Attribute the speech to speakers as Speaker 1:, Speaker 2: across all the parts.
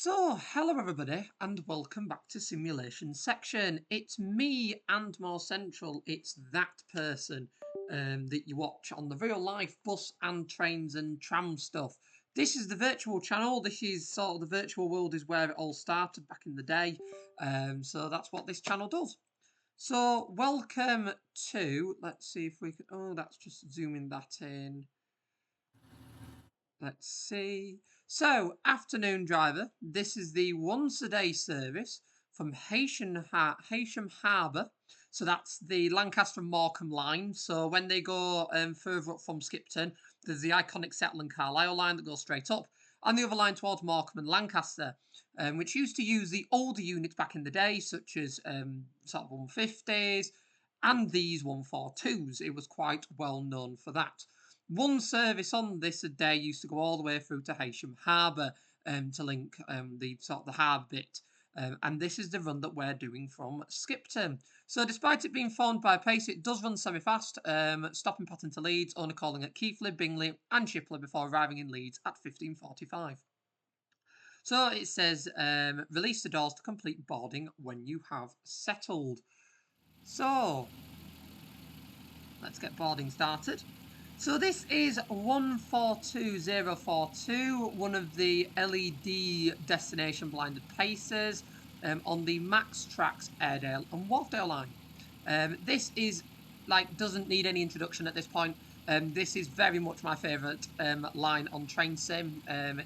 Speaker 1: So, hello everybody, and welcome back to Simulation Section. It's me and more central, it's that person that you watch on the real life bus and trains and tram stuff. This is the virtual channel. This is sort of the virtual world is where it all started back in the day. So that's what this channel does. So, welcome to, let's see if we can, oh, that's just zooming that in. Let's see. So, afternoon driver. This is the once a day service from Heysham Harbour. So that's the Lancaster and Morecambe line. So when they go further up from Skipton, there's the iconic Settle and Carlisle line that goes straight up, and the other line towards Morecambe and Lancaster, which used to use the older units back in the day, such as sort of 150s and these 142s. It was quite well known for that. One service on this a day used to go all the way through to Heysham Harbour to link the sort of the harbour bit. And this is the run that we're doing from Skipton. So despite it being formed by PACER, it does run semi-fast, stopping pattern to Leeds, only calling at Keighley, Bingley and Shipley before arriving in Leeds at 15:45. So it says, release the doors to complete boarding when you have settled. So, let's get boarding started. So this is 142042, one of the LED destination blinded PACERs on the Max Tracks Airedale and Wharfedale line. This is doesn't need any introduction at this point. This is very much my favourite line on train sim.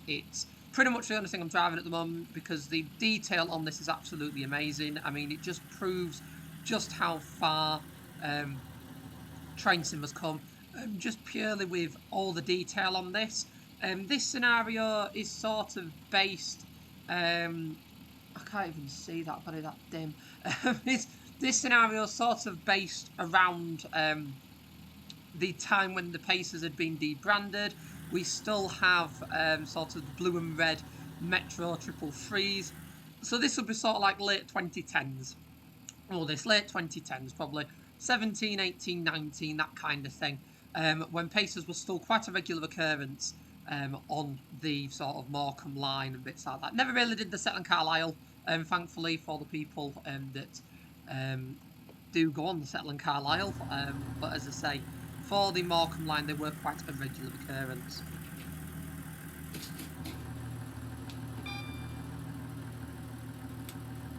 Speaker 1: It's pretty much the only thing I'm driving at the moment because the detail on this is absolutely amazing. I mean, it just proves just how far train sim has come. Just purely with all the detail on this. This scenario is sort of based. I can't even see that, but it's that dim. This scenario is sort of based around the time when the PACERs had been debranded. We still have sort of blue and red Metro 333s. So this will be sort of like late 2010s. Well, this late 2010s, probably 17, 18, 19, that kind of thing. When PACERs was still quite a regular occurrence on the sort of Morecambe line and bits like that. Never really did the Settle and Carlisle, thankfully, for the people that do go on the Settle and Carlisle. But as I say, for the Morecambe line, they were quite a regular occurrence.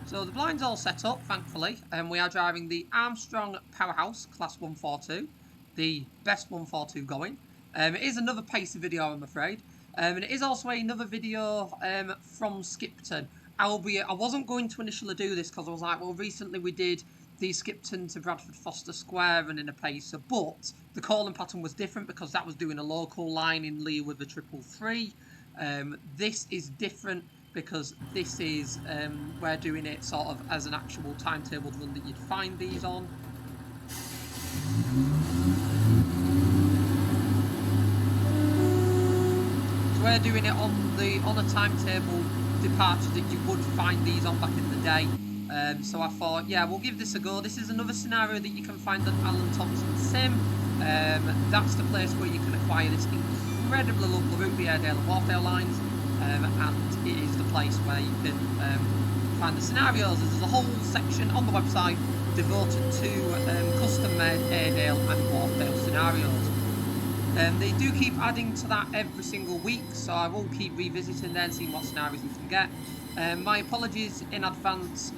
Speaker 1: So the blind's all set up, thankfully, and we are driving the Armstrong Powerhouse Class 142. The best 142 going. It is another PACER video, I'm afraid. And it is also another video from Skipton. Albeit, I wasn't going to initially do this because I was like, well, recently we did the Skipton to Bradford Foster Square and in a PACER, but the calling pattern was different because that was doing a local line in Lee with the 333. This is different because this is, we're doing it sort of as an actual timetabled run that you'd find these on. We're doing it on a timetable departure that you would find these on back in the day. So I thought, yeah, we'll give this a go. This is another scenario that you can find on Alan Thompson Sim. That's the place where you can acquire this incredibly lovely route, the Airedale and Wharfedale lines, and it is the place where you can find the scenarios. There's a whole section on the website devoted to custom-made Airedale and Wharfedale scenarios. They do keep adding to that every single week, so I will keep revisiting there and seeing what scenarios we can get. My apologies in advance.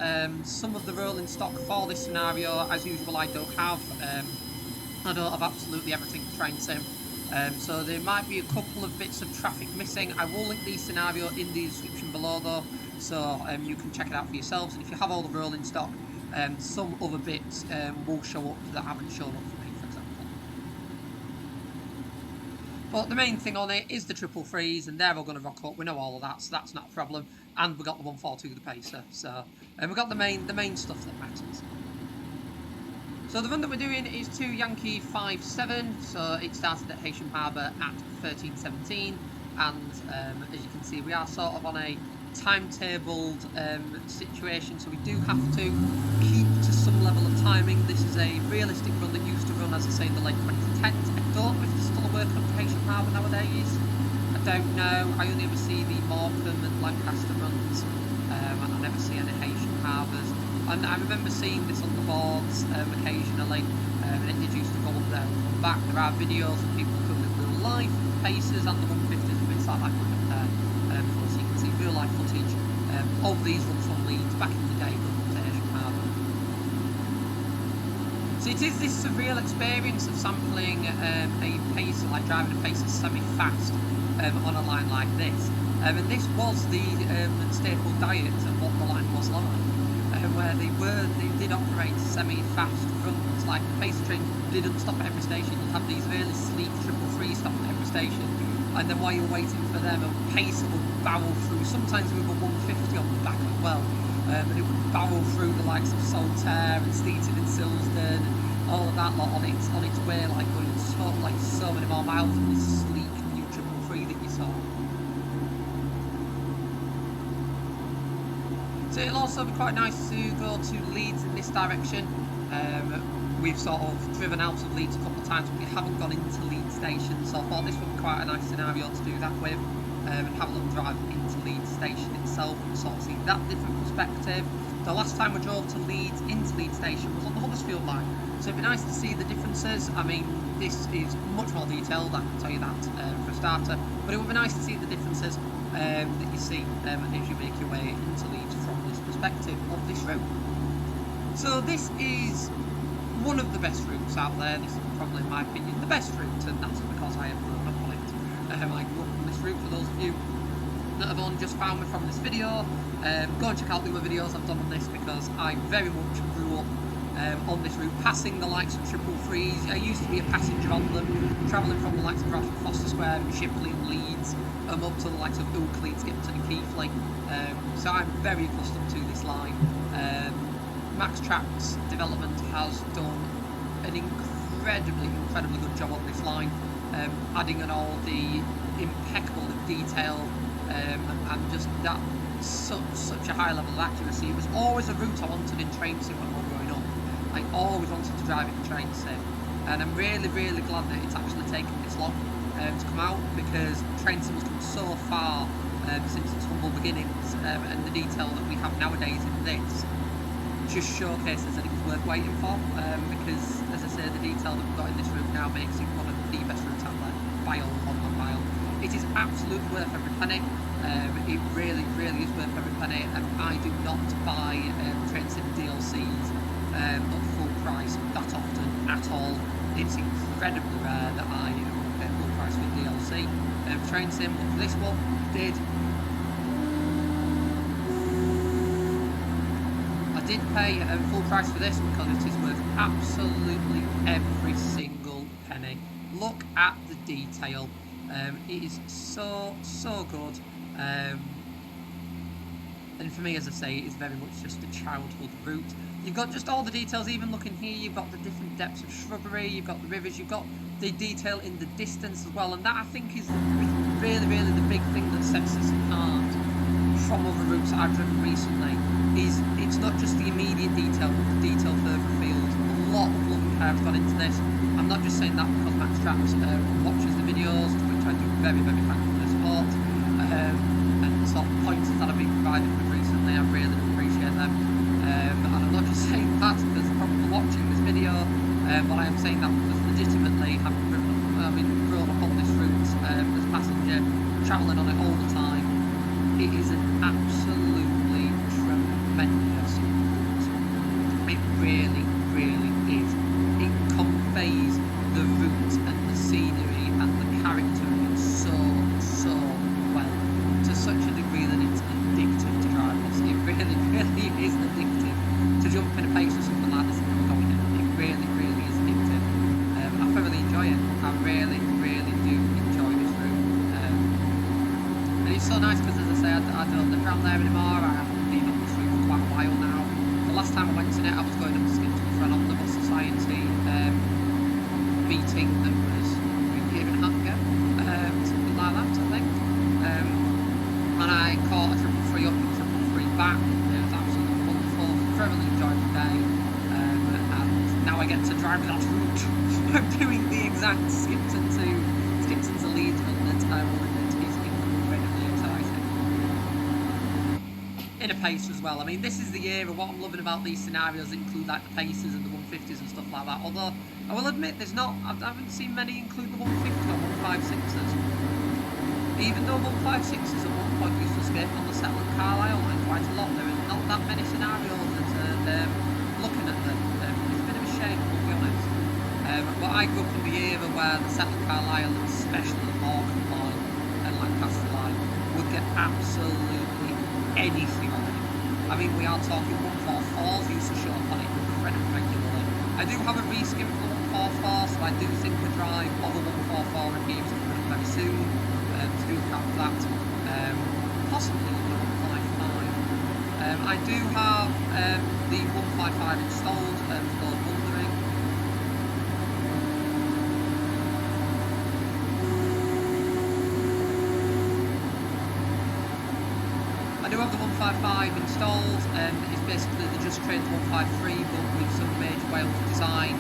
Speaker 1: Some of the rolling stock for this scenario, as usual, I don't have. I don't have absolutely everything for train sim. So there might be a couple of bits of traffic missing. I will link the scenario in the description below though, so you can check it out for yourselves. And if you have all the rolling stock, some other bits will show up that haven't shown up for me, for example. But the main thing on it is the 333s, and they're all going to rock up. We know all of that, so that's not a problem. And we've got the 142, the PACER. So, and we've got the main stuff that matters. So the run that we're doing is 2 Yankee 57. So it started at Heysham Harbour at 13:17, and as you can see, we are sort of on a timetabled situation. So we do have to keep to some level of timing. This is a realistic run that used to run, as I say, in the late 2010s. I don't know if it's still working up to Heysham Harbour nowadays. I don't know. I only ever see the Morecambe and Lancaster runs. I never see any Haitian harbours. And I remember seeing this on the boards occasionally, and it did used to go up there and come back. There are videos of people coming in real life, PACERs and the 150s and bits like that going up there. So you can see real life footage of these runs from Leeds back in the day going up to Haitian Harbour. So it is this surreal experience of sampling a PACER, like driving a PACER semi-fast on a line like this. And this was the staple diet of what the line was like. Where they did operate semi-fast runs, like the PACER train didn't stop at every station. You'd have these really sleek 333 stop at every station, and then while you're waiting for them, a PACER would barrel through, sometimes with a 150 on the back as well, and it would barrel through the likes of Saltaire and Steeton and Silsden and all of that lot on its way, like going so many more miles than this sleek new 333 that you saw. So it'll also be quite nice to go to Leeds in this direction. We've sort of driven out of Leeds a couple of times, but we haven't gone into Leeds station, so I thought this would be quite a nice scenario to do that with, and have a little drive into Leeds station itself and sort of see that different perspective. The last time we drove to Leeds, into Leeds station, was on the Huddersfield line, so it'd be nice to see the differences. I mean, this is much more detailed, I can tell you that for a starter, but it would be nice to see the differences that you see as you make your way into Leeds from this perspective of this route. So this is one of the best routes out there. This is probably, in my opinion, the best route, and that's because I have grown up on it. I grew up on this route. For those of you that have only just found me from this video, go and check out the other videos I've done on this, because I very much grew up on this route, passing the likes of 333s. I used to be a passenger on them, travelling from the likes of Bradford Foster Square and Shipley and Leeds, up to the likes of Oakley, Skipton and Keighley. So I'm very accustomed to this line. Max Track's development has done an incredibly good job on this line, adding in all the impeccable detail and just that such a high level of accuracy. It was always a route I wanted in train sim when I was growing up. I always wanted to drive in train sim, and I'm really glad that it's actually taken this long to come out, because train sim has come so far since its humble beginnings, and the detail that we have nowadays in this just showcases that it was worth waiting for, because, as I say, the detail that we've got in this route now makes it one of the best routes out there, by a long mile. It is absolutely worth every penny. It really is worth every penny, and I do not buy train sim DLCs at full price that often at all. It's incredibly rare that I get full price for DLC train sim, but for this one did pay full price for this, because it is worth absolutely every single penny. Look at the detail. It is so good, and for me, as I say, it is very much just a childhood route. You've got just all the details. Even looking here, you've got the different depths of shrubbery, you've got the rivers, you've got the detail in the distance as well, and that, I think, is really the big thing that sets this apart from other routes that I've driven recently. Is it's not just the immediate detail, but the detail further afield. A lot of love and care has gone into this. I'm not just saying that because Max Tracks watches the videos, to which I do very thank for the support, and sort of pointers that I've been provided with recently. I really appreciate them, and I'm not just saying that because they're probably watching this video, but I am saying that because legitimately having grown up on this route as a passenger, travelling on it all the time, it is an absolutely tremendous route. It really is. It conveys the route and the scenery and the character of it so well, to such a degree that it's addictive to drive this. It really is addictive to jump in a PACER or something like this and go going in. It really is addictive. I thoroughly enjoy it. I really do enjoy this route. And it's so nice because, as I say, I don't live around there anymore. I haven't been on this route for quite a while now. The last time I went in it, I was going up to Skipton for an Omnibus Society meeting that was a year and a half ago, something like that, I think. And I caught a 333 up and 333 back. It was absolutely wonderful. Thoroughly enjoyed the day, and now I get to drive that route. I'm doing the exact Skipton to Leeds run that I wanted. It is in a PACER as well. I mean, this is the era. What I'm loving about these scenarios include like the PACERs and the 150s and stuff like that. Although I will admit, I haven't seen many include the 150 or 156s. Even though 156s at one point used to escape on the Settle and Carlisle line quite a lot, there are not that many scenarios that looking at them. It's a bit of a shame, to be honest. But I grew up in the era where the Settle and Carlisle, and especially the Morecambe line and Lancaster line, would get absolutely anything on it. I mean, we are talking 144s used to show up on it incredibly regularly. I do have a reskin for the 144, so I do think we drive other 144 reviews coming up very soon. To do that, possibly even a 155. I do have the 155 installed for those wondering. I do have the 155 installed. It's basically the Just Trains 153, but with some major Wales design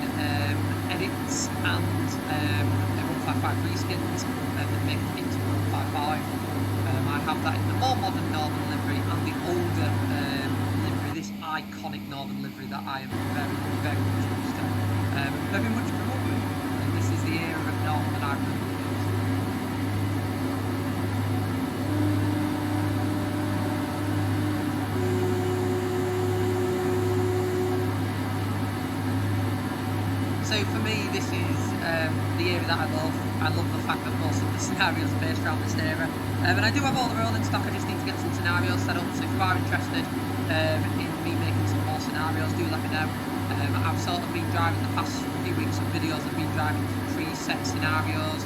Speaker 1: edits and 155 reskins that make it into 155. I have that in the more modern Northern livery and the older livery, this iconic Northern livery that I am very, very much used to. Very much promoted. And this is the era of Northern that I really use. So for me, this is the era that I love. I love the fact that most of the scenarios are based around this era. And I do have all the rolling stock, I just need to get some scenarios set up. So if you are interested in me making some more scenarios, do let me know. I've sort of been driving the past few weeks of videos, I've been driving preset scenarios.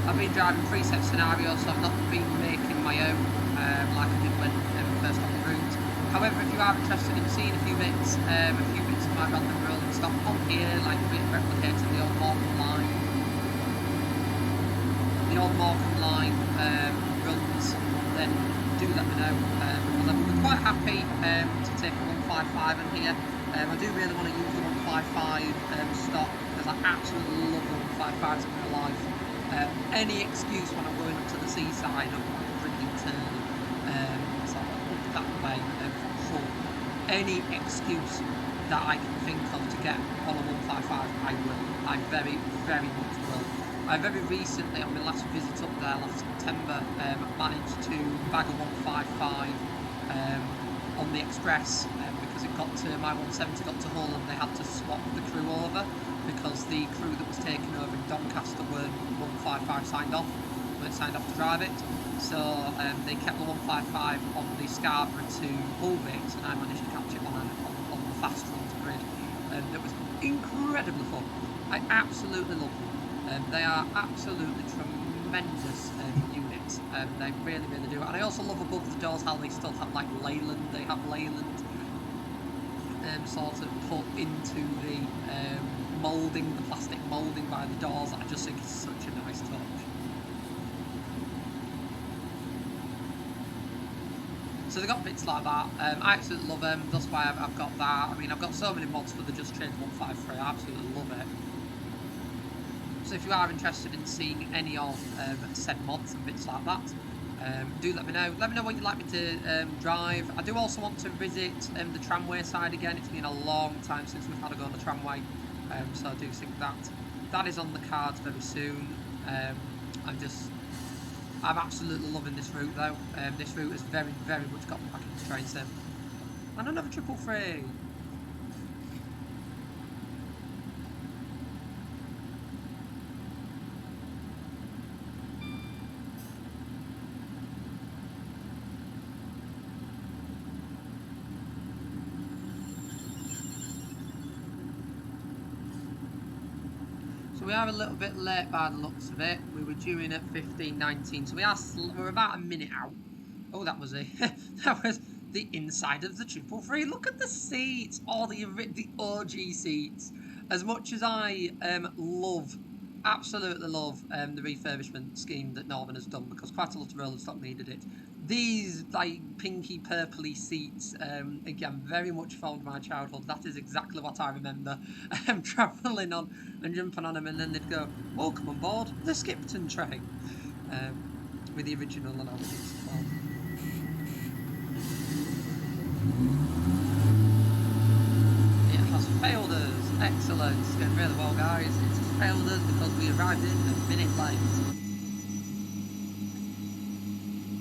Speaker 1: I've been driving preset scenarios, so I've not been making my own like I did when first on the route. However, if you are interested in seeing a few bits of my random rolling stock on here, like a bit replicating the old Morecambe line, runs, then do let me know. Because I'm quite happy to take a 155 in here. I do really want to use the 155 stock because I absolutely love the 155s in my life. Any excuse when I'm going up to the seaside of bringing turn, so up that way from Hull, any excuse that I can think of to get on a 155, I will. I very, very much will. I very recently, on my last visit up there last September, managed to bag a 155 on the express because it got to my 170 got to Hull and they had to swap the crew over because the crew that was taken over in Doncaster weren't 155 signed off to drive it. So they kept the 155 on the Scarborough to Hull bit, and I managed to catch it on the fast runs grid. It was incredibly fun. I absolutely love them. They are absolutely tremendous units. They really, really do. And I also love above the doors how they still have like Leyland. They have Leyland sort of put into the moulding, the plastic moulding by the doors. I just think it's such a nice touch. So they've got bits like that. I absolutely love them. That's why I've got that. I mean, I've got so many mods for the Just Trains 153. I absolutely love it. So if you are interested in seeing any of said mods and bits like that, do let me know. Let me know what you'd like me to drive. I do also want to visit the tramway side again. It's been a long time since we've had a go on the tramway, so I do think that is on the cards very soon. I'm absolutely loving this route though. This route has very, very much got me back into train sim. And another 333. We are a little bit late by the looks of it. We were due in at 15:19, so we're about a minute out. Oh, that was that was the inside of the 333. Look at the seats, all the OG seats. As much as I absolutely love the refurbishment scheme that Northern has done, because quite a lot of rolling stock needed it. These like pinky purpley seats, again, very much formed my childhood. That is exactly what I remember travelling on and jumping on them, and then they'd go, welcome on board the Skipton train. with the original announcements as well. It has failed us. Excellent. It's going really well, guys. It's failed us because we arrived in a minute late.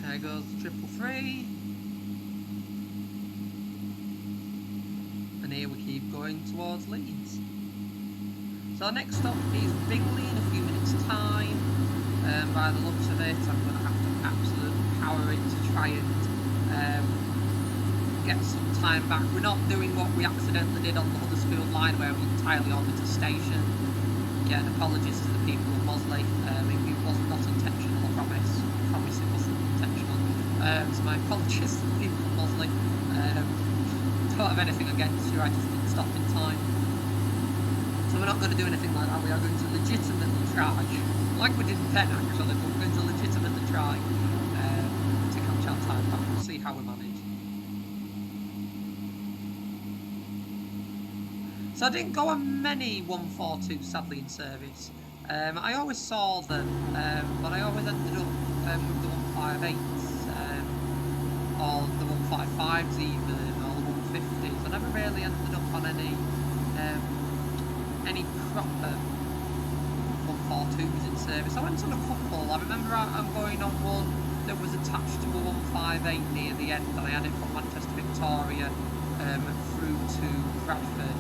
Speaker 1: There goes the 333. And here we keep going towards Leeds. So our next stop is Bingley in a few minutes' time. By the looks of it, I'm going to have to absolutely power it to try and get some time back. We're not doing what we accidentally did on the Huddersfield line where we entirely orbit a station. Again, apologies to the people of Mosley. It was not intentional, I promise. I promise it wasn't intentional. So my apologies to the people of Mosley. Don't have anything against you, I just didn't stop in time. So we're not going to do anything like that. We are going to legitimately try, like we did in Penn actually, but we're going to legitimately try to catch our time back. We'll see how we manage. So I didn't go on many 142 sadly in service. I always saw them, but I always ended up with the 158s, or the 155s even, or the 150s. I never really ended up on any proper 142s in service. I went on a couple. I remember I'm going on one that was attached to a 158 near the end, and I had it from Manchester Victoria through to Bradford.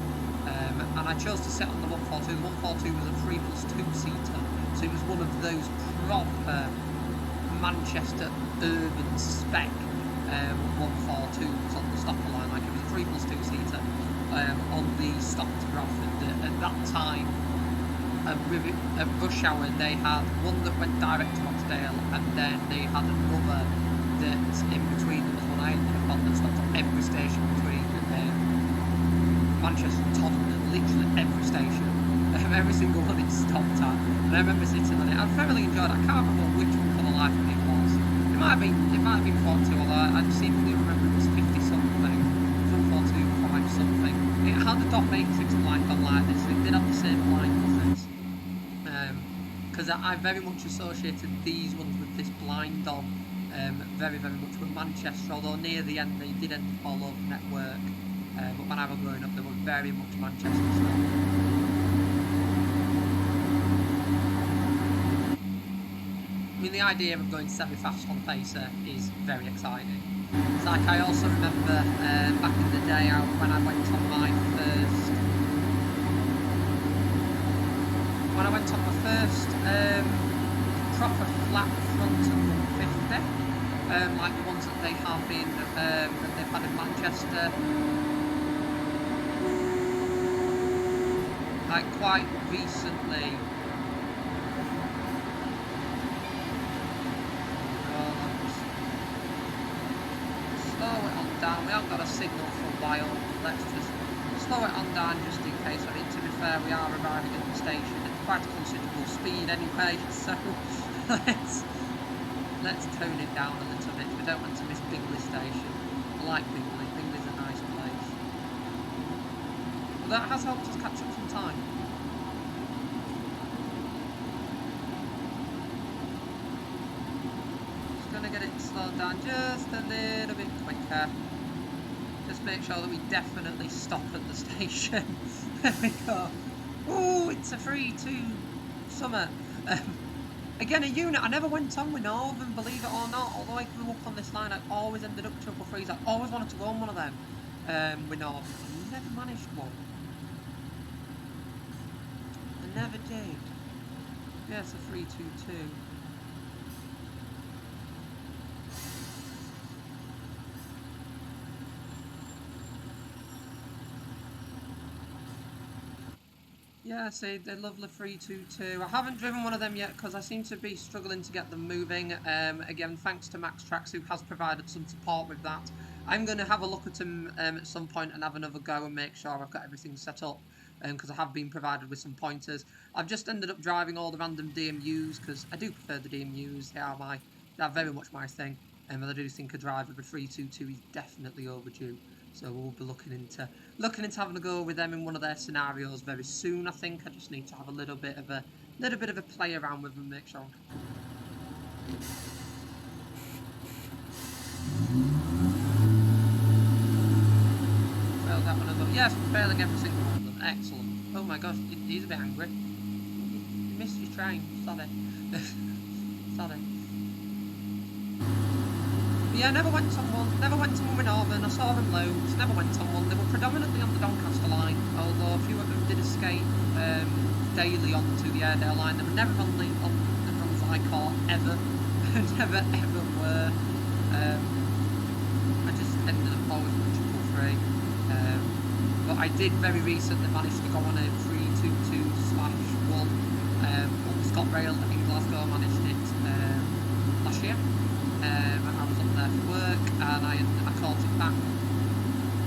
Speaker 1: And I chose to sit on the 142. The 142 was a 3+2 seater, so it was one of those proper Manchester urban spec 142s on the stopper line. Like it was a 3+2 seater on the stop to Bradford. At that time, at rush hour, they had one that went direct to Wharfedale, and then they had another that in between them was one I ended up on that stopped at every station between Manchester and Tottenham, literally every station. Every single one it stopped at. And I remember sitting on it. I thoroughly enjoyed it. I can't remember which one for the life of me it was. It might have been 42, although I seemingly remember it was 50 something. 42, 5 something. It had a dot matrix blind on like this, and it did have the same line buffers. Because I very much associated these ones with this blind on very, very much with Manchester, although near the end they did end up all over the network. But when I was growing up, they were very much Manchester stuff. I mean, the idea of going semi-fast on PACER is very exciting. It's like I also remember back in the day when I went on my first proper flat front of 150, like the ones that they have in that they've had in Manchester. Like quite recently. Slow it on down. We haven't got a signal for a while. Let's just slow it on down just in case. I mean, to be fair, we are arriving at the station at quite a considerable speed anyway. So let's tone it down a little bit. We don't want to miss Bingley Station. I like Bingley. Bingley's a nice place. Well, that has helped us catch up some time. Just going to get it slowed down just a little bit quicker. Just make sure that we definitely stop at the station. There we go. Oh, it's a 3-2 summer. Again, a unit. I never went on with Northern, believe it or not. Although I grew up on this line, I always ended up 333s. I always wanted to go on one of them with Northern. I never managed one. I never did. Yeah, it's a 322. Yeah, see, the lovely 322. I haven't driven one of them yet because I seem to be struggling to get them moving. Again, thanks to Max Tracks, who has provided some support with that. I'm going to have a look at them at some point and have another go and make sure I've got everything set up, because I have been provided with some pointers. I've just ended up driving all the random DMUs because I do prefer the DMUs. They are very much my thing. And I do think a drive of a 322 is definitely overdue. So we'll be looking into having a go with them in one of their scenarios very soon. I think I just need to have a little bit of a play around with them, make sure. Yes, failing every single one of them. Excellent. Oh my gosh, he's a bit angry. You missed your train. Sorry. Sorry. Yeah, never went on one. Never went on one with Northern. I saw them loads. Never went on one. They were predominantly on the Doncaster line, although a few of them did escape daily onto the Airedale line. They were never on the runs I caught ever. Never ever were. I just ended up always with triple free. But I did very recently manage to go on a 322/1 on the ScotRail in Glasgow. Managed it last year. I was up there for work and I caught it back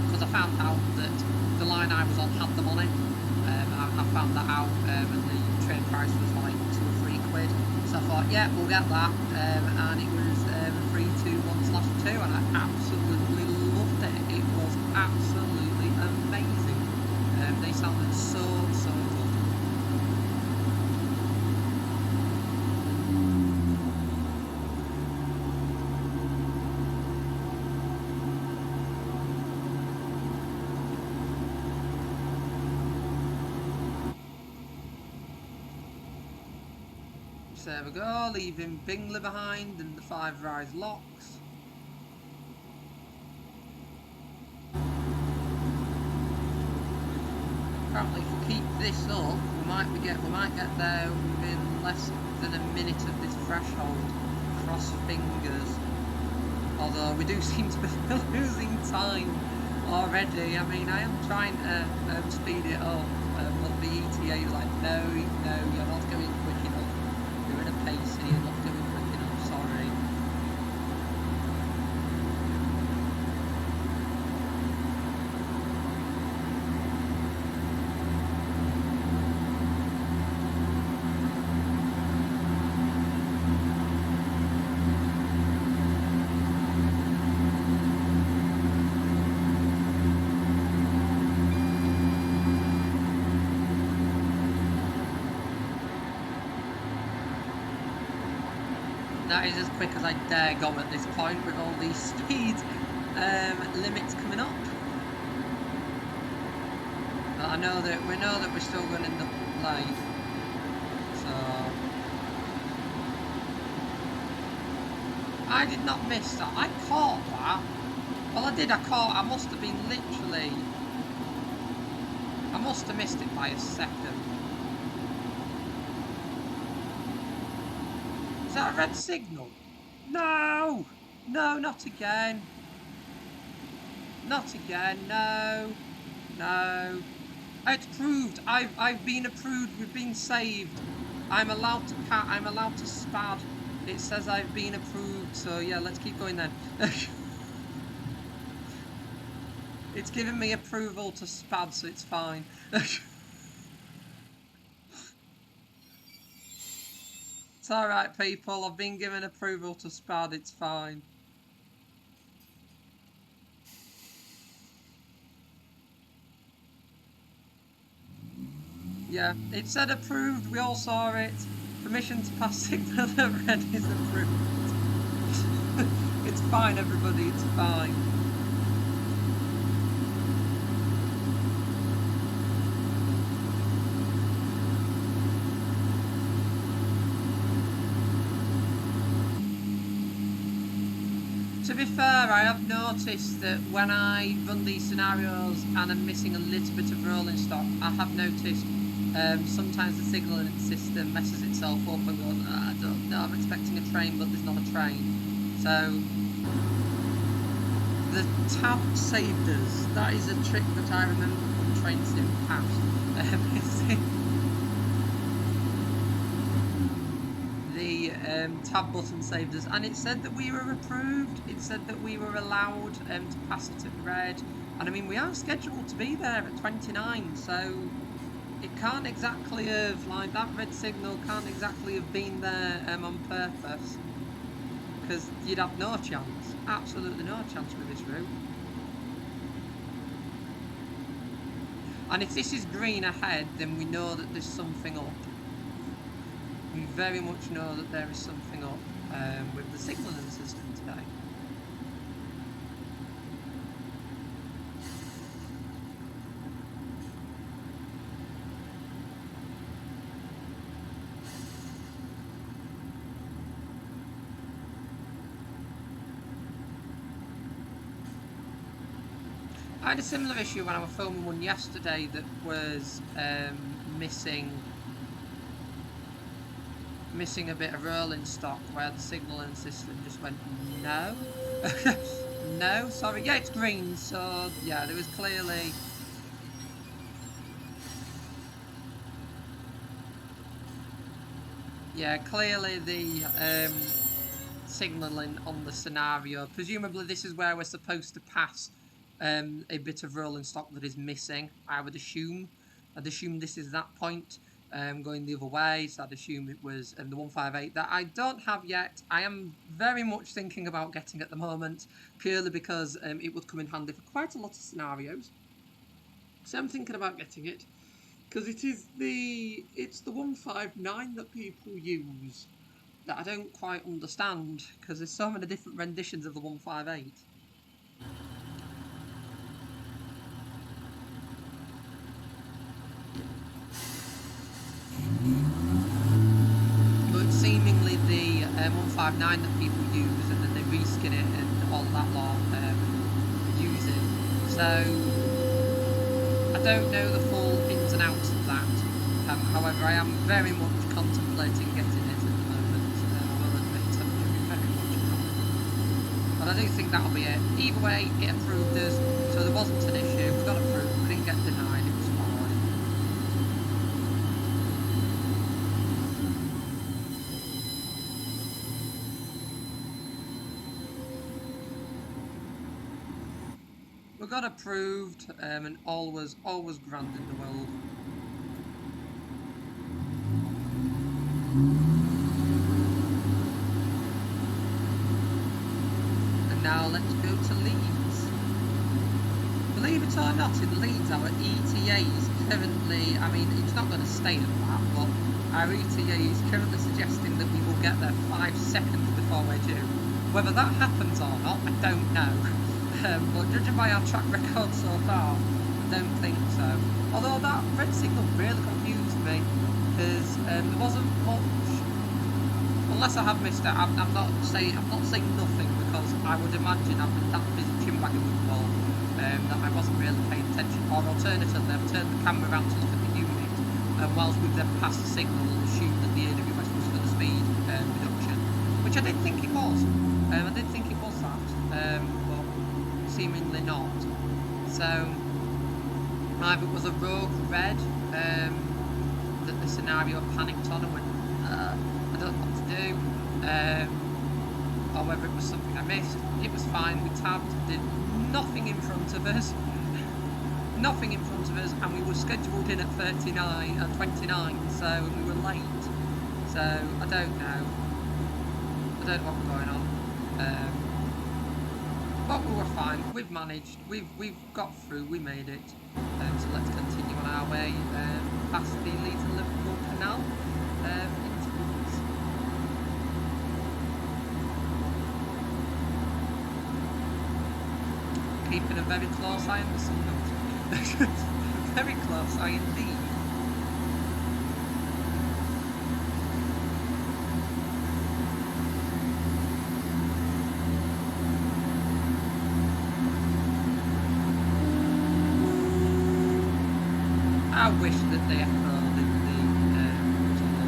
Speaker 1: because I found out that the line I was on had them on it. I found that out and the train price was like £2 or £3. So I thought, yeah, we'll get that. And it was 321/2 and I absolutely loved it. It was absolutely amazing. They sounded so good. So there we go, leaving Bingley behind and the 5 Rise locks. Apparently if we keep this up, we might get there within less than a minute of this threshold. Cross fingers. Although we do seem to be losing time already. I mean, I am trying to speed it up, but the ETA is like, no, you're not going quick enough. You're in a PACER, you're not going quick enough, sorry. That is as quick as I dare go at this point with all these speed limits coming up. But we know that we're still going to end up late. So I did not miss that. I caught that. Well, I did. I must have been literally. I must have missed it by a second. Is that a red signal? No! No, not again. Not again, no. No. It's proved. I've been approved, we've been saved. I'm allowed to spad. It says I've been approved, so yeah, let's keep going then. It's given me approval to spad, so it's fine. It's alright, people. I've been given approval to spad. It's fine. Yeah, it said approved. We all saw it. Permission to pass signal that red is approved. It's fine, everybody. It's fine. To be fair, I have noticed that when I run these scenarios and I'm missing a little bit of rolling stock, I have noticed sometimes the signalling system messes itself up and goes, I don't know, I'm expecting a train, but there's not a train. So the tab saved us. That is a trick that I remember from Train Sim past. The tab button saved us, and it said that we were approved. It said that we were allowed to pass it at red, and I mean we are scheduled to be there at 29, so it can't exactly have, like, that red signal can't exactly have been there on purpose, because you'd have no chance, absolutely no chance with this route. And if this is green ahead, then we know that there's something up. We very much know that there is something up with the signalling system today. I had a similar issue when I was filming one yesterday that was missing a bit of rolling stock, where the signalling system just went no. No, sorry. Yeah, it's green, so yeah, there was clearly... Yeah, clearly the signalling on the scenario. Presumably this is where we're supposed to pass a bit of rolling stock that is missing, I would assume. I'd assume this is that point, going the other way, so I'd assume it was the 158 that I don't have yet. I am very much thinking about getting at the moment, purely because it would come in handy for quite a lot of scenarios. So I'm thinking about getting it, because it's the 159 that people use that I don't quite understand, because there's so many different renditions of the 158. But seemingly the 159 that people use, and then they reskin it and all that lot use it. So I don't know the full ins and outs of that. However, I am very much contemplating getting it at the moment. I will admit I'm very much contemplating. But I do think that'll be it. Either way, it approved us, so there wasn't an issue. We got approved, we didn't get denied, it was fine. We got approved, and all was grand in the world. And now let's go to Leeds. Believe it or not, in Leeds our ETA is currently, I mean, it's not going to stay at that, but our ETA is currently suggesting that we will get there 5 seconds before we're due. Whether that happens or not, I don't know. But judging by our track record so far, I don't think so. Although that red signal really confused me, because there wasn't much. Unless I have missed it, I'm not saying nothing, because I would imagine I've been that busy chin-wagging with the wall that I wasn't really paying attention. Or alternatively, I've turned the camera around to look at the unit, and whilst we've then passed the signal, assumed that the AWS was for the speed reduction, which I did think it was. I did think it was that, but seemingly not. So either it was a rogue red that the scenario panicked on and went, I don't know what to do, or whether it was something I missed. It was fine, we tabbed, did nothing in front of us, nothing in front of us, and we were scheduled in at 29, so we were late. So I don't know what was going on. But we were fine, we've managed, we've got through, we made it. So let's continue on our way past the Leeds and Liverpool Canal into Leeds. Keeping a very close eye on the signals. Very close eye indeed. I wish that they had folded the tunnel.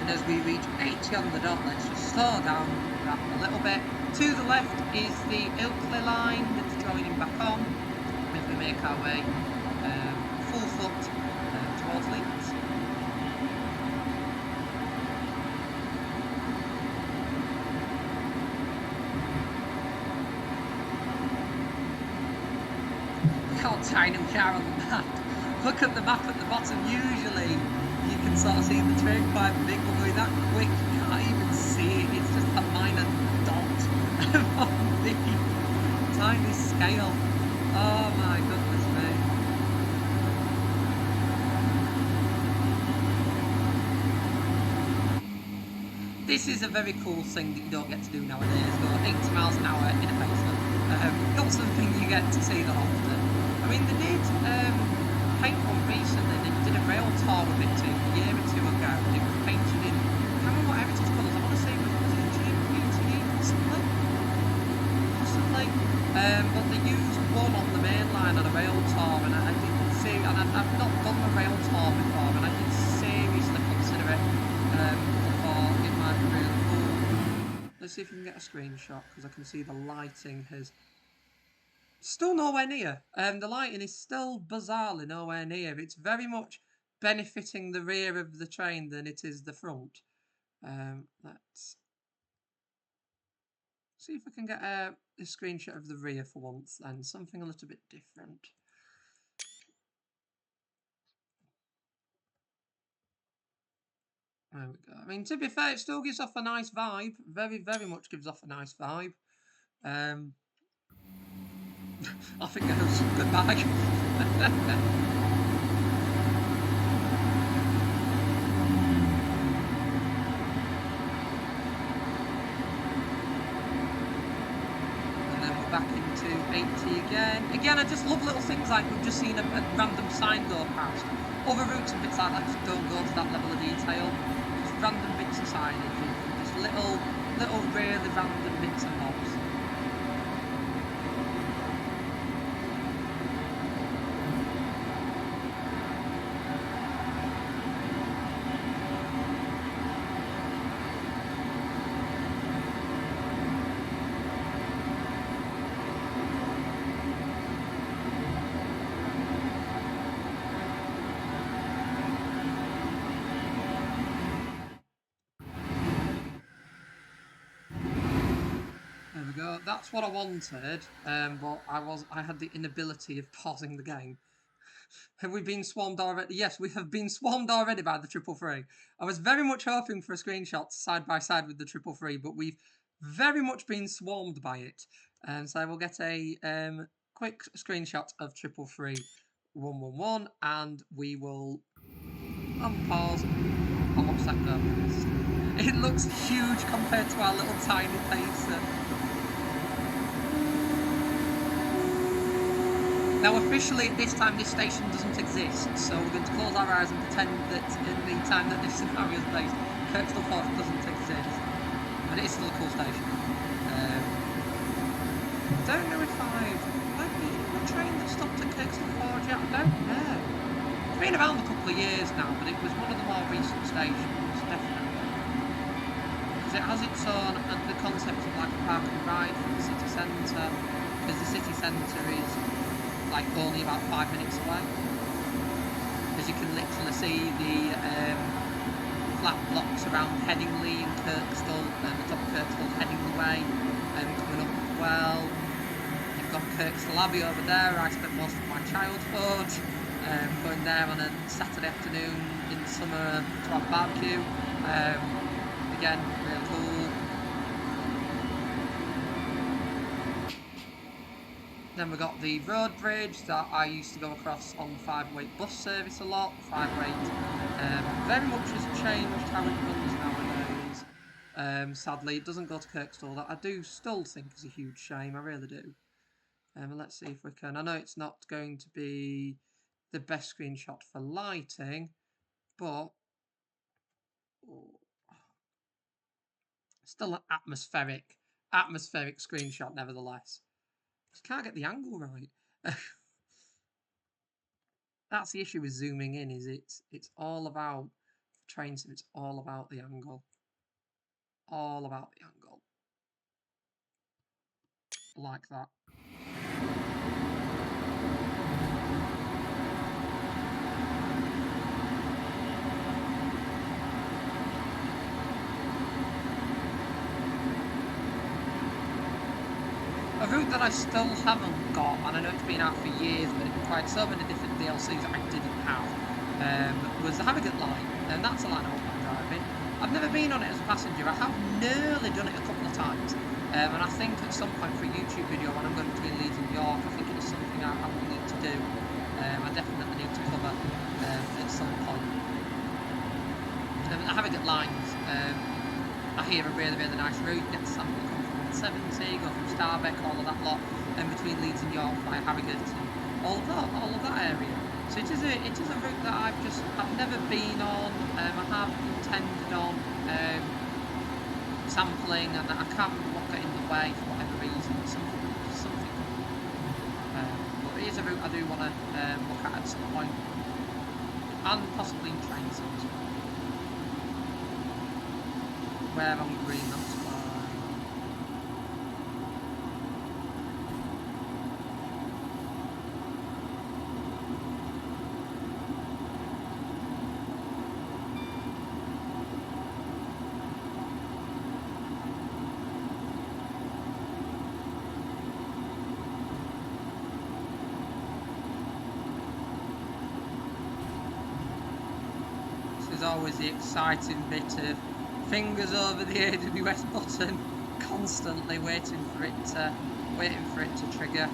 Speaker 1: And as we reach 80 on the dot, let's just slow down that a little bit. To the left is the Ilkley line that's joining back on as we make our way full foot towards Leeds. Look how tiny we are on the map. Look at the map at the bottom. Usually you can sort of see the train quite big, but we're that quick you can't even see it. It's just a minor dot on the tiny scale. Oh my goodness me. This is a very cool thing that you don't get to do nowadays, go 80 miles an hour in a PACER. Not something you get to see that often. I mean, they did paint one recently, they did a rail tour with it a year or two ago. It was painted in, I can't remember what heritage colours, I want to say it was GMPTE possibly. But they used one on the main line on a rail tour, and I didn't see, and I've not done a rail tour before, and I did seriously consider it. It might be really cool. Let's see if we can get a screenshot, because I can see the lighting has still nowhere near. The lighting is still bizarrely nowhere near. It's very much benefiting the rear of the train than it is the front. Let's see if I can get a screenshot of the rear for once, and something a little bit different. There we go. I mean, to be fair, it still gives off a nice vibe. Very, very much gives off a nice vibe. I think goes goodbye. Back into 80 again. Again, I just love little things like we've just seen a random sign go past. Other routes and bits like that just don't go to that level of detail. Just random bits of signage, just little really random bits and bobs. There we go. That's what I wanted, but I had the inability of pausing the game. Have we been swarmed already? Yes, we have been swarmed already by the 333. I was very much hoping for a screenshot side by side with the 333, but we've very much been swarmed by it. So I will get a quick screenshot of 333-111, and we will unpause and watch that go past. It looks huge compared to our little tiny PACER. Now, officially at this time, this station doesn't exist, so we're going to close our eyes and pretend that in the time that this scenario is based, Kirkstall Forge doesn't exist. But it is still a cool station. Don't know if might be a train that stopped at Kirkstall Forge yet, I don't know. It's been around a couple of years now, but it was one of the more recent stations, definitely. Because it has its own, the concept of like a park and ride from the city centre, because the city centre is like only about 5 minutes away. As you can literally see the flat blocks around Headingley and Kirkstall, and the top of Kirkstall Headingley Way, coming up as well. You've got Kirkstall Abbey over there, where I spent most of my childhood, going there on a Saturday afternoon in the summer to have a barbecue. Again, really cool. Then we got the road bridge that I used to go across on the 5-weight bus service a lot. 5-weight very much has changed how it runs nowadays. Sadly, it doesn't go to Kirkstall. That I do still think is a huge shame. I really do. Let's see if we can. I know it's not going to be the best screenshot for lighting, but still an atmospheric screenshot nevertheless. Just can't get the angle right. That's the issue with zooming in, is it's all about Train sim, it's all about the angle. All about the angle. Like that. A route that I still haven't got, and I know it's been out for years, but it required so many different DLCs that I didn't have, was the Harrogate line, and that's a line I won't mind driving. I've never been on it as a passenger. I have nearly done it a couple of times, and I think at some point for a YouTube video when I'm going between Leeds and York, I think it is something I will need to do. I definitely need to cover at some point. The Harrogate lines, I hear a really, really nice route. Get to Sample, come from 170, go from Starbeck, all of that lot, and between Leeds and York via Harrogate and all of that area. So it is a route that I've never been on. I have intended on sampling, and I can't remember what got in the way for whatever reason. Something. But it is a route I do want to look at some point, and possibly in train sims. Where on green, that's fine. This is always the exciting bit of fingers over the AWS button, constantly waiting for it to trigger.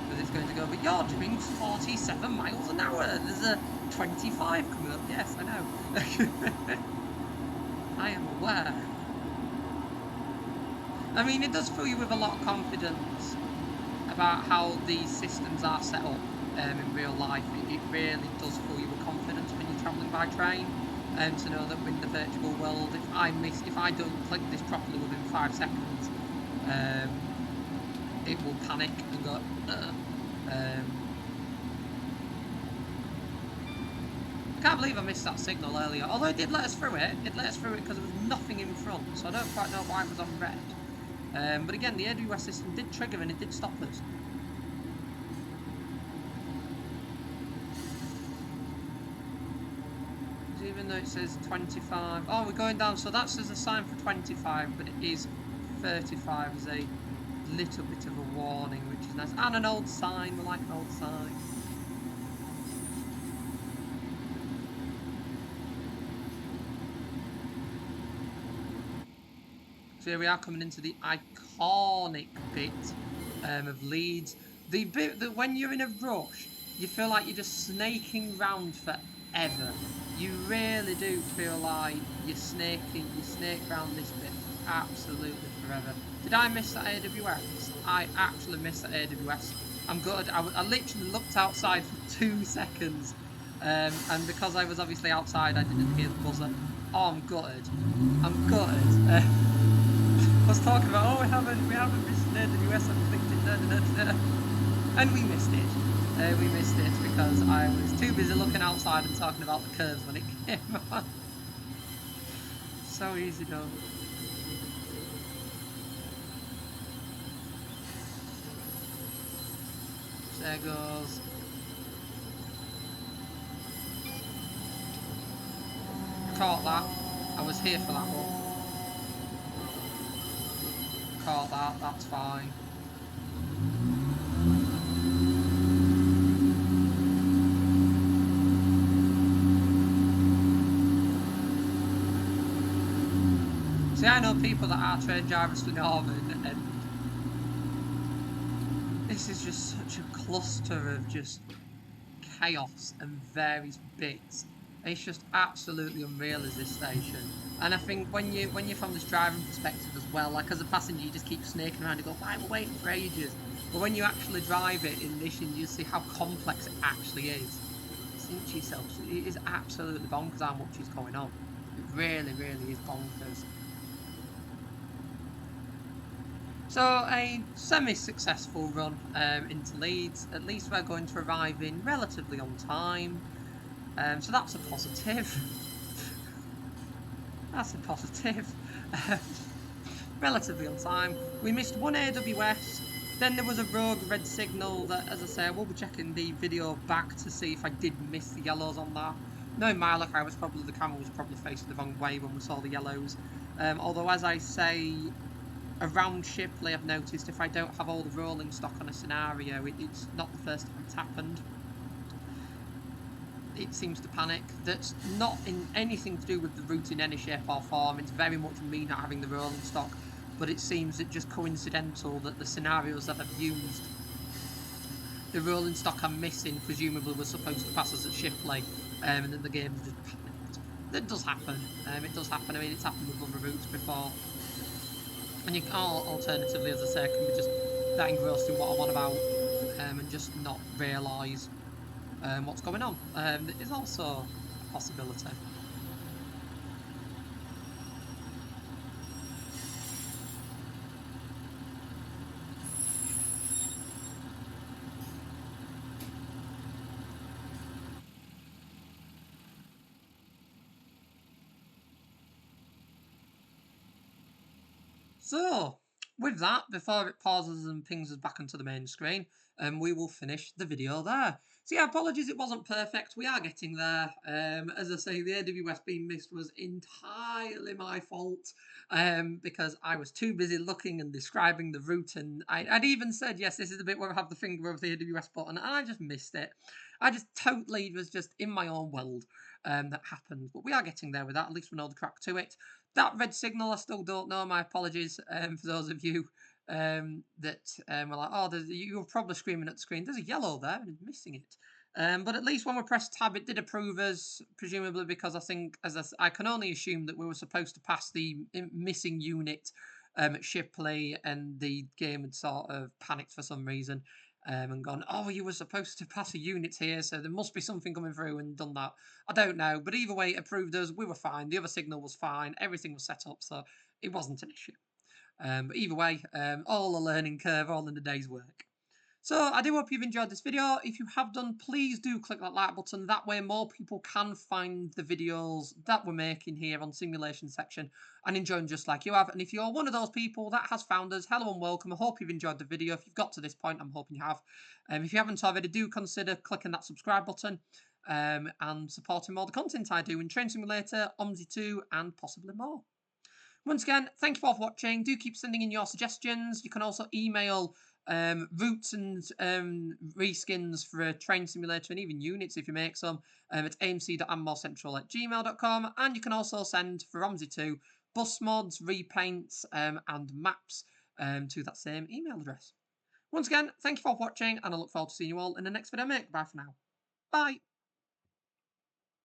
Speaker 1: Because it's going to go, but you're doing 47 miles an hour. There's a 25 coming up. Yes, I know. I am aware. I mean, it does fill you with a lot of confidence about how these systems are set up in real life. It really does fill you with confidence when you're travelling by train. To know that in the virtual world, if I don't click this properly within 5 seconds, it will panic and go. I can't believe I missed that signal earlier. Although it did let us through it. It let us through it because there was nothing in front, so I don't quite know why it was on red. But again, the AWS system did trigger and it did stop us. Even though it says 25. Oh, we're going down, so that's as a sign for 25, but it is 35 as a little bit of a warning, which is nice. And an old sign, we like an old sign. So here we are coming into the iconic bit of Leeds. The bit that when you're in a rush, you feel like you're just snaking round forever. You really do feel like you snake round this bit absolutely forever. Did I miss that AWS? I actually missed that AWS. I'm good. I literally looked outside for 2 seconds, and because I was obviously outside, I didn't hear the buzzer. Oh, I'm gutted. I'm gutted. I was talking about, oh, we haven't missed an AWS. I'm thinking, and we missed it. We missed it because I was too busy looking outside and talking about the curves when it came on. So easy done. There goes. Caught that. I was here for that one. Caught that. That's fine. See, I know people that are train drivers for Northern, and this is just such a cluster of just chaos and various bits. It's just absolutely unreal as this station. And I think when you're from this driving perspective as well, like as a passenger, you just keep snaking around and go, why am I waiting for ages? But when you actually drive it in this, you see how complex it actually is. Think to yourself, it is absolutely bonkers how much is going on. It really, really is bonkers. So a semi-successful run into Leeds. At least we're going to arrive in relatively on time. So that's a positive. That's a positive. Relatively on time. We missed one AWS. Then there was a rogue red signal that, as I say, I will be checking the video back to see if I did miss the yellows on that. Knowing my luck, the camera was probably facing the wrong way when we saw the yellows. Although, as I say, around Shipley, I've noticed if I don't have all the rolling stock on a scenario, it's not the first time it's happened. It seems to panic. That's not in anything to do with the route in any shape or form. It's very much me not having the rolling stock, but it seems it just coincidental that the scenarios that I've used, the rolling stock I'm missing presumably was supposed to pass us at Shipley, and then the game's just panicked. That does happen. It does happen. I mean, it's happened with other routes before. And you can, alternatively, as I say, can be just that engrossed in what I'm on about, and just not realise what's going on. Is also a possibility. So, with that, before it pauses and pings us back onto the main screen, we will finish the video there. So yeah, apologies it wasn't perfect. We are getting there. As I say, the AWS being missed was entirely my fault because I was too busy looking and describing the route, and I'd even said, yes, this is the bit where I have the finger over the AWS button, and I just missed it. I just totally was just in my own world that happened. But we are getting there with that. At least we know the crack to it. That red signal, I still don't know. My apologies for those of you that were like, oh, you were probably screaming at the screen. There's a yellow there and missing it. But at least when we pressed tab, it did approve us, presumably because I think, I can only assume that we were supposed to pass the missing unit at Shipley, and the game had sort of panicked for some reason and gone, oh, you were supposed to pass a unit here, so there must be something coming through, and done that. I don't know, but either way, it approved us. We were fine. The other signal was fine. Everything was set up, so it wasn't an issue. But either way, all a learning curve, all in a day's work. So I do hope you've enjoyed this video. If you have done, please do click that like button. That way more people can find the videos that we're making here on Simulation Section and enjoy them just like you have. And if you're one of those people that has found us, hello and welcome. I hope you've enjoyed the video. If you've got to this point, I'm hoping you have. If you haven't already, do consider clicking that subscribe button and supporting more of the content I do in Train Simulator, OMSI 2 and possibly more. Once again, thank you all for watching. Do keep sending in your suggestions. You can also email routes and reskins for a train simulator and even units if you make some at amc.ammorecentral@gmail.com. And you can also send for OMSI 2 bus mods, repaints and maps to that same email address. Once again, thank you for watching, and I look forward to seeing you all in the next video I make. Bye for now. Bye.